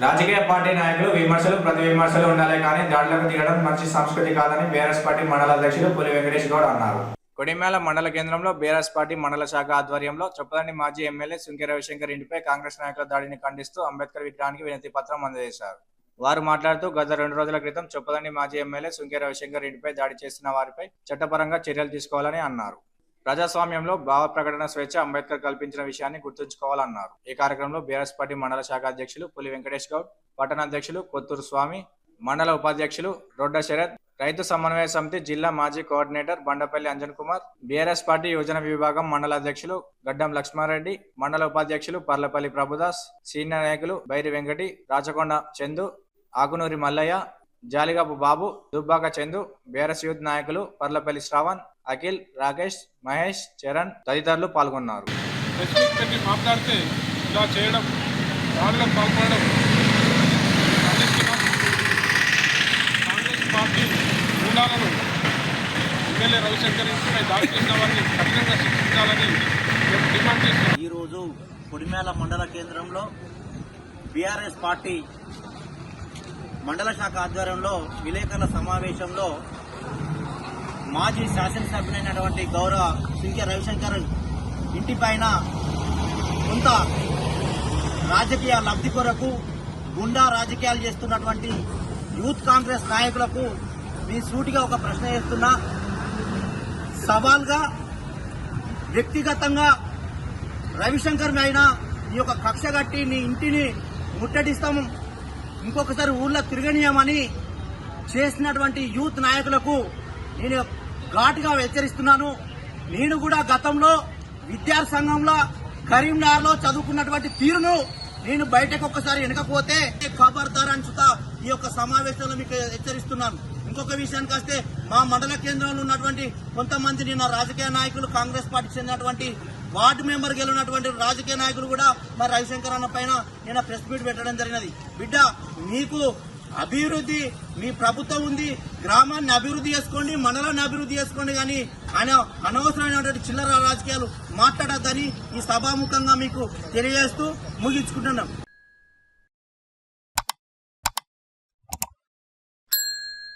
రాజకీయ పార్టీ నాయకులు విమర్శలు ప్రతి విమర్శలు ఉండాలి కానీ దాడులకు దిగడం మంచి సంస్కృతి కాదని బీఆర్ఎస్ పార్టీ మండల అధ్యక్షులు పులి వెంకటేష్ గౌడ్ అన్నారు. కొడిమేల మండల కేంద్రంలో బీఆర్ఎస్ పార్టీ మండల శాఖ ఆధ్వర్యంలో చొప్పదండి మాజీ ఎమ్మెల్యే సుంకె రవిశంకర్ ఇంటిపై కాంగ్రెస్ నాయకుల దాడిని ఖండిస్తూ అంబేద్కర్ విగ్రహానికి వినతి పత్రం అందజేశారు. వారు మాట్లాడుతూ గత 2 రోజుల క్రితం చొప్పదండి మాజీ ఎమ్మెల్యే సుంకె రవిశంకర్ ఇంటిపై దాడి చేసిన వారిపై చట్టపరంగా చర్యలు తీసుకోవాలని అన్నారు. ప్రజాస్వామ్యంలో భావ ప్రకటన స్వేచ్ఛ అంబేద్కర్ కల్పించిన విషయాన్ని గుర్తుంచుకోవాలన్నారు. ఈ కార్యక్రమంలో బీఆర్ఎస్ పార్టీ మండల శాఖ అధ్యక్షులు పులి వెంకటేష్ గౌడ్, పట్టణ అధ్యక్షులు కొత్తూరు స్వామి, మండల ఉపాధ్యక్షులు రొడ్డ శరత్, రైతు సమన్వయ సమితి జిల్లా మాజీ coordinator Bandapalli Anjan Kumar, BRS party యువజన విభాగం మండల అధ్యక్షులు గడ్డం లక్ష్మారెడ్డి, మండల ఉపాధ్యక్షులు పర్లపల్లి ప్రభుదాస్, సీనియర్ నాయకులు బైరి వెంకటి, రాచకొండ చందు, ఆకునూరి మల్లయ్య, జాలిగాపు బాబు, దుబ్బాక చందు, బీఆర్ఎస్ యూత్ నాయకులు పర్లపల్లి శ్రావణ్, అఖిల్, రాకేష్, మహేష్, చరణ్ తదితరులు పాల్గొన్నారు. మాట్లాడితే ఇలా చేయడం, దాడులకు పాల్పడడం కాంగ్రెస్ పార్టీ మూలాలను ఎమ్మెల్యే రవిశంకర్ ఇంటిపై దాడి చేసిన వారిని కఠినంగా శిక్షించాలని డిమాండ్ చేస్తున్నాం. ఈరోజు కొడిమేల మండల కేంద్రంలో బీఆర్ఎస్ పార్టీ మండల శాఖ ఆధ్వర్యంలో విలేకరుల సమావేశంలో మాజీ శాసనసభ్యులైనటువంటి గౌరవ సుంకె రవిశంకర్ ఇంటిపైన కొంత రాజకీయ లబ్ధి కొరకు గుండా రాజకీయాలు చేస్తున్నటువంటి యూత్ కాంగ్రెస్ నాయకులకు మీ సూటిగా ఒక ప్రశ్న చేస్తున్నా. సవాల్గా వ్యక్తిగతంగా రవిశంకర్ పైన ఈ యొక్క కక్ష కట్టి నీ ఇంటిని ముట్టడిస్తాము, ఇంకొకసారి ఊళ్ళో తిరగనీయమని చేసినటువంటి యూత్ నాయకులకు నేను ఘాటుగా హెచ్చరిస్తున్నాను. నేను కూడా గతంలో విద్యార్థి సంఘంలో కరీంనగర్లో చదువుకున్నటువంటి తీరును నేను బయటకు ఒక్కసారి వెనకపోతే ఖబర్దార్ అని చూతా ఈ యొక్క సమావేశంలో మీకు హెచ్చరిస్తున్నాను. ఇంకొక విషయానికి వస్తే మా మండల కేంద్రంలో ఉన్నటువంటి కొంతమంది నిన్న రాజకీయ నాయకులు, కాంగ్రెస్ పార్టీకి చెందినటువంటి వార్డు మెంబర్ గెలినటువంటి రాజకీయ నాయకులు కూడా మరి రవిశంకర్ అన్న పైన నేను ప్రెస్ మీట్ పెట్టడం జరిగినది. బిడ్డ, మీకు అభివృద్ధి, మీ ప్రభుత్వం ఉంది, గ్రామాన్ని అభివృద్ధి చేసుకోండి, మండలాన్ని అభివృద్ధి చేసుకోండి, కానీ అనవసరమైనటువంటి చిల్లర రాజకీయాలు మాట్లాడొద్దని ఈ సభాముఖంగా మీకు తెలియజేస్తూ ముగించుకుంటున్నాం.